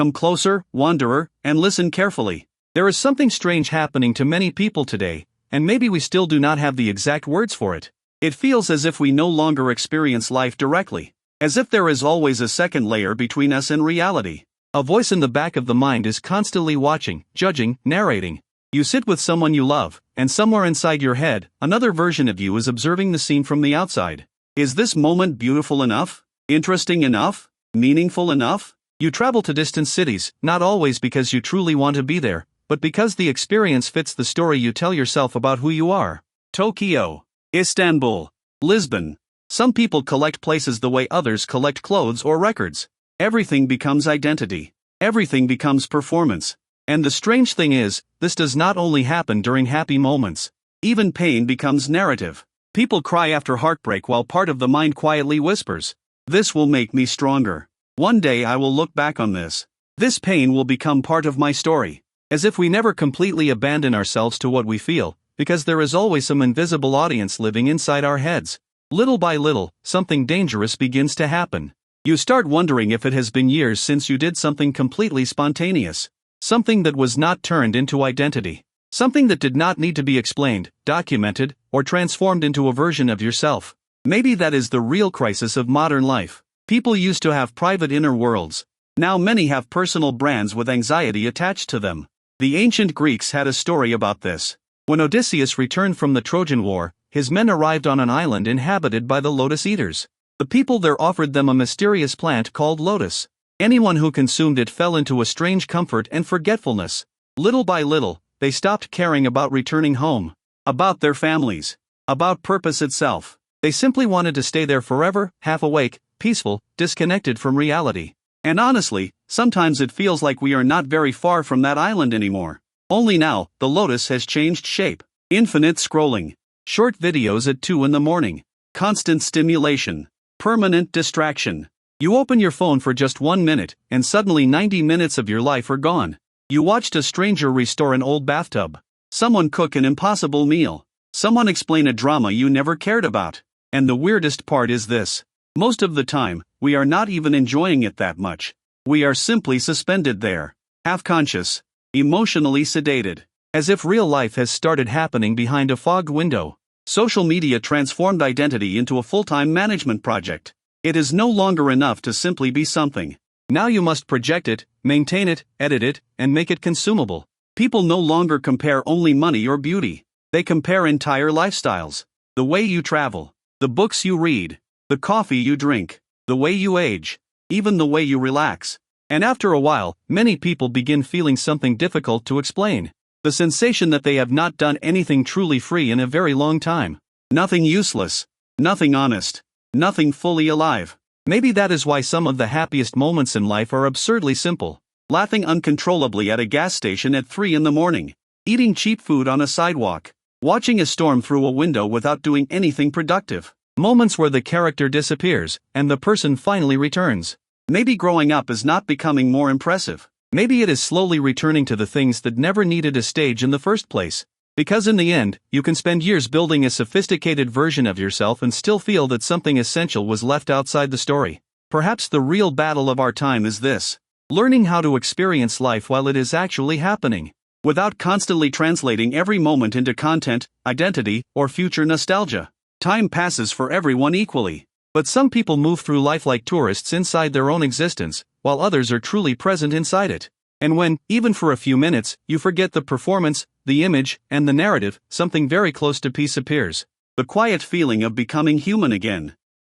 Come closer, wanderer, and listen carefully. There is something strange happening to many people today, and maybe we still do not have the exact words for it. It feels as if we no longer experience life directly, as if there is always a second layer between us and reality. A voice in the back of the mind is constantly watching, judging, narrating. You sit with someone you love, and somewhere inside your head, another version of you is observing the scene from the outside. Is this moment beautiful enough? Interesting enough? Meaningful enough? You travel to distant cities, not always because you truly want to be there, but because the experience fits the story you tell yourself about who you are. Tokyo, Istanbul, Lisbon. Some people collect places the way others collect clothes or records. Everything becomes identity. Everything becomes performance. And the strange thing is, this does not only happen during happy moments. Even pain becomes narrative. People cry after heartbreak while part of the mind quietly whispers, "This will make me stronger. One day I will look back on this. This pain will become part of my story." As if we never completely abandon ourselves to what we feel, because there is always some invisible audience living inside our heads. Little by little, something dangerous begins to happen. You start wondering if it has been years since you did something completely spontaneous. Something that was not turned into identity. Something that did not need to be explained, documented, or transformed into a version of yourself. Maybe that is the real crisis of modern life. People used to have private inner worlds. Now many have personal brands with anxiety attached to them. The ancient Greeks had a story about this. When Odysseus returned from the Trojan War, his men arrived on an island inhabited by the lotus eaters. The people there offered them a mysterious plant called lotus. Anyone who consumed it fell into a strange comfort and forgetfulness. Little by little, they stopped caring about returning home, about their families, about purpose itself. They simply wanted to stay there forever, half awake, peaceful, disconnected from reality. And honestly, sometimes it feels like we are not very far from that island anymore. Only now, the lotus has changed shape. Infinite scrolling. Short videos at 2 in the morning. Constant stimulation. Permanent distraction. You open your phone for just 1 minute, and suddenly 90 minutes of your life are gone. You watched a stranger restore an old bathtub. Someone cook an impossible meal. Someone explain a drama you never cared about. And the weirdest part is this. Most of the time, we are not even enjoying it that much. We are simply suspended there. Half-conscious. Emotionally sedated. As if real life has started happening behind a fogged window. Social media transformed identity into a full-time management project. It is no longer enough to simply be something. Now you must project it, maintain it, edit it, and make it consumable. People no longer compare only money or beauty. They compare entire lifestyles. The way you travel. The books you read. The coffee you drink. The way you age. Even the way you relax. And after a while, many people begin feeling something difficult to explain. The sensation that they have not done anything truly free in a very long time. Nothing useless. Nothing honest. Nothing fully alive. Maybe that is why some of the happiest moments in life are absurdly simple. Laughing uncontrollably at a gas station at 3 in the morning. Eating cheap food on a sidewalk. Watching a storm through a window without doing anything productive. Moments where the character disappears, and the person finally returns. Maybe growing up is not becoming more impressive. Maybe it is slowly returning to the things that never needed a stage in the first place. Because in the end, you can spend years building a sophisticated version of yourself and still feel that something essential was left outside the story. Perhaps the real battle of our time is this. Learning how to experience life while it is actually happening. Without constantly translating every moment into content, identity, or future nostalgia. Time passes for everyone equally. But some people move through life like tourists inside their own existence, while others are truly present inside it. And when, even for a few minutes, you forget the performance, the image, and the narrative, something very close to peace appears. The quiet feeling of becoming human again.